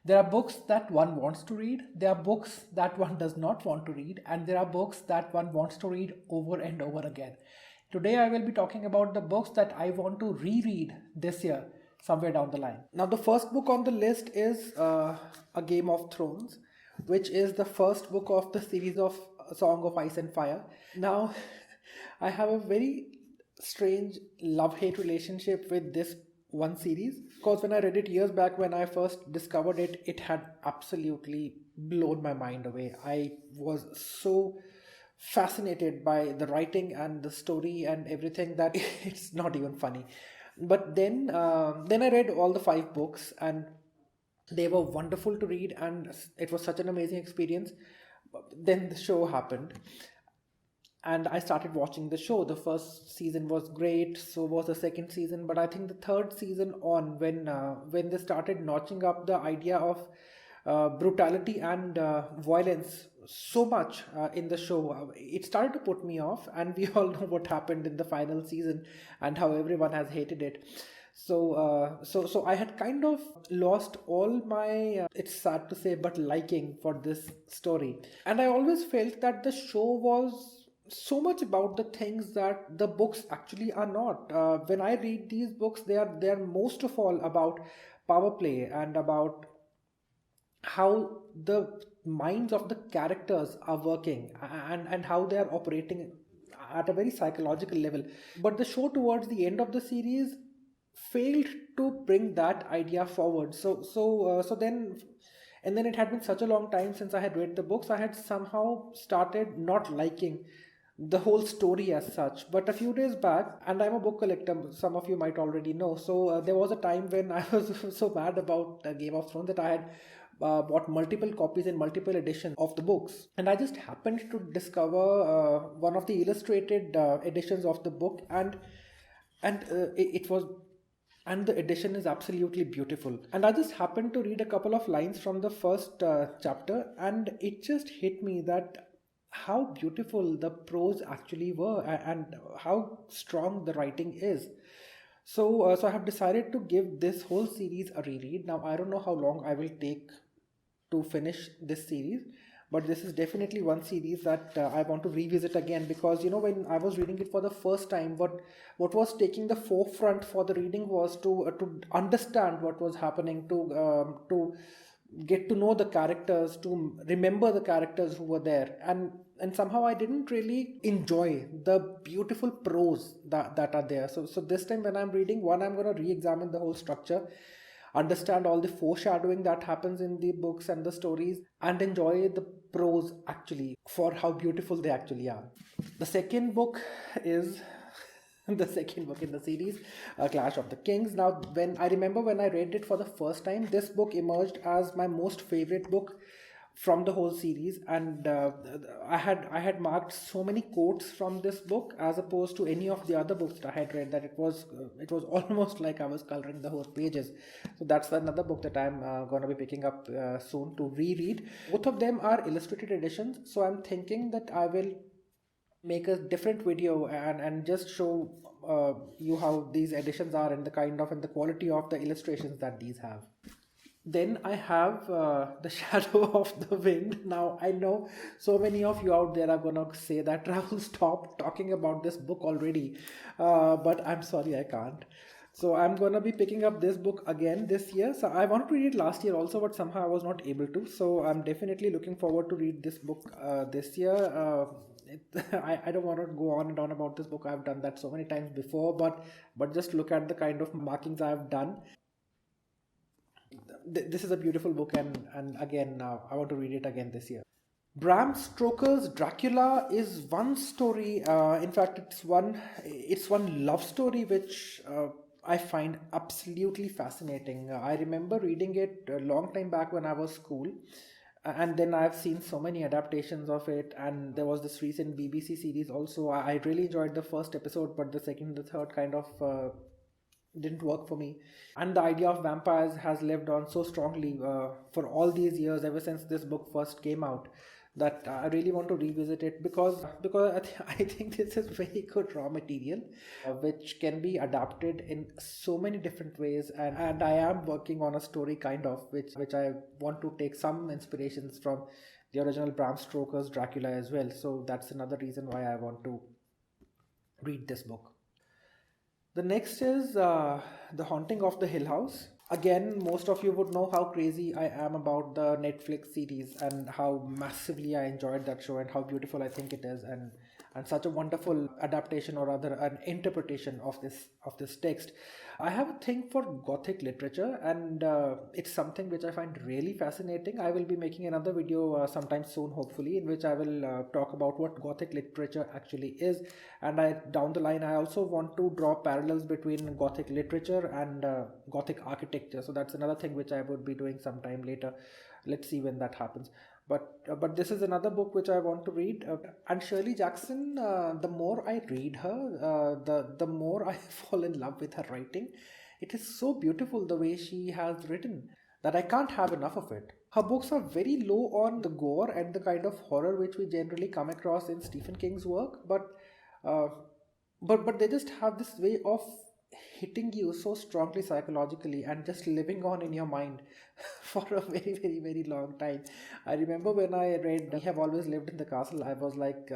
There are books that one wants to read, there are books that one does not want to read, and there are books that one wants to read over and over again. Today, I will be talking about the books that I want to reread this year, somewhere down the line. Now, the first book on the list is A Game of Thrones, which is the first book of the series of Song of Ice and Fire. Now, I have a very strange love-hate relationship with this one series, because when I read it years back, when I first discovered it, it had absolutely blown my mind away. I was so fascinated by the writing and the story and everything that it's not even funny. But then I read all the five books, and they were wonderful to read, and it was such an amazing experience. Then the show happened, and I started watching the show. The first season was great, so was the second season, but I think the third season on, when they started notching up the idea of brutality and violence so much in the show, it started to put me off. And we all know what happened in the final season and how everyone has hated it. So I had kind of lost all my, it's sad to say, but liking for this story. And I always felt that the show was so much about the things that the books actually are not. When I read these books, they are most of all about power play and about how the minds of the characters are working, and how they are operating at a very psychological level. But the show towards the end of the series failed to bring that idea forward. So then it had been such a long time since I had read the books. I had somehow started not liking the whole story as such. But a few days back, and I'm a book collector, some of you might already know. So there was a time when I was so mad about Game of Thrones that I had bought multiple copies and multiple editions of the books. And I just happened to discover one of the illustrated editions of the book, and it was, and the edition is absolutely beautiful. And I just happened to read a couple of lines from the first chapter, and it just hit me that how beautiful the prose actually were, and how strong the writing is. So I have decided to give this whole series a reread. Now, I don't know how long I will take to finish this series, but this is definitely one series that I want to revisit again, because when I was reading it for the first time, what was taking the forefront for the reading was to understand what was happening, to get to know the characters, to remember the characters who were there. And somehow I didn't really enjoy the beautiful prose that are there. So this time when I'm reading one, I'm going to re-examine the whole structure, understand all the foreshadowing that happens in the books and the stories, and enjoy the prose actually for how beautiful they actually are. The second book is the second book in the series, Clash of the Kings. Now, when I remember when I read it for the first time, this book emerged as my most favorite book from the whole series. And I had marked so many quotes from this book, as opposed to any of the other books that I had read, that it was almost like I was coloring the whole pages. So that's another book that I'm going to be picking up soon to reread. Both of them are illustrated editions, so I'm thinking that I will make a different video and just show you how these editions are, and the quality of the illustrations that these have. Then I have The Shadow of the Wind. Now, I know so many of you out there are going to say that Rahul, stop talking about this book already. But I'm sorry, I can't. So I'm going to be picking up this book again this year. So I wanted to read it last year also, but somehow I was not able to. So I'm definitely looking forward to read this book this year. I don't want to go on and on about this book. I've done that so many times before, but just look at the kind of markings I've done. This is a beautiful book, and again, I want to read it again this year. Bram Stoker's Dracula is one story. In fact, it's one love story which I find absolutely fascinating. I remember reading it a long time back when I was school, and then I've seen so many adaptations of it. And there was this recent BBC series also. I really enjoyed the first episode, but the second, the third kind of didn't work for me. And the idea of vampires has lived on so strongly for all these years, ever since this book first came out, that I really want to revisit it, because I think this is very good raw material, which can be adapted in so many different ways. And I am working on a story kind of which I want to take some inspirations from the original Bram Stoker's Dracula as well. So that's another reason why I want to read this book. The next is The Haunting of the Hill House. Again, most of you would know how crazy I am about the Netflix series and how massively I enjoyed that show and how beautiful I think it is, and such a wonderful adaptation, or rather an interpretation of this text. I have a thing for Gothic literature, and it's something which I find really fascinating. I will be making another video sometime soon, hopefully, in which I will talk about what Gothic literature actually is. And down the line, I also want to draw parallels between Gothic literature and Gothic architecture. So that's another thing which I would be doing sometime later. Let's see when that happens. But this is another book which I want to read. And Shirley Jackson, the more I read her, the more I fall in love with her writing. It is so beautiful the way she has written that I can't have enough of it. Her books are very low on the gore and the kind of horror which we generally come across in Stephen King's work, uh, but they just have this way of hitting you so strongly psychologically and just living on in your mind for a very, very, very long time. I remember when I read We Have Always Lived in the Castle, I was like,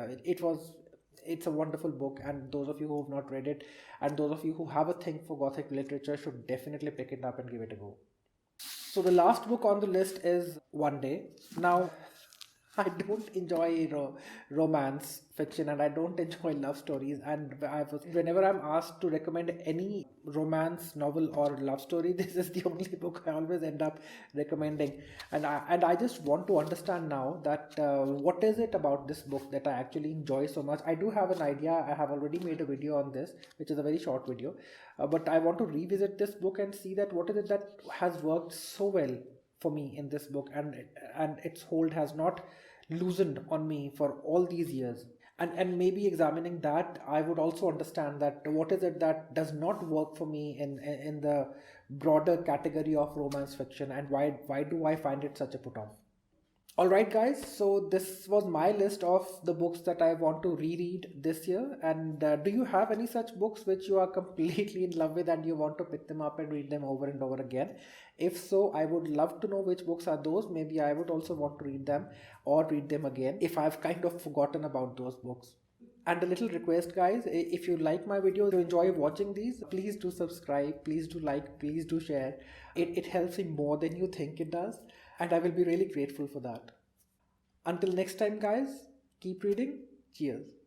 it's a wonderful book, and those of you who have not read it, and those of you who have a thing for Gothic literature, should definitely pick it up and give it a go. So the last book on the list is One Day. Now, I don't enjoy romance fiction, and I don't enjoy love stories. And whenever I'm asked to recommend any romance novel or love story, this is the only book I always end up recommending. And I just want to understand now that what is it about this book that I actually enjoy so much. I do have an idea. I have already made a video on this, which is a very short video, but I want to revisit this book and see that what is it that has worked so well for me in this book, and its hold has not loosened on me for all these years. And maybe examining that, I would also understand that what is it that does not work for me in the broader category of romance fiction, and why do I find it such a put off. All right, guys. So this was my list of the books that I want to reread this year. And do you have any such books which you are completely in love with and you want to pick them up and read them over and over again? If so, I would love to know which books are those. Maybe I would also want to read them or read them again if I've kind of forgotten about those books. And a little request, guys, if you like my videos, you enjoy watching these, please do subscribe, please do like, please do share. It helps me more than you think it does, and I will be really grateful for that. Until next time, guys, keep reading. Cheers.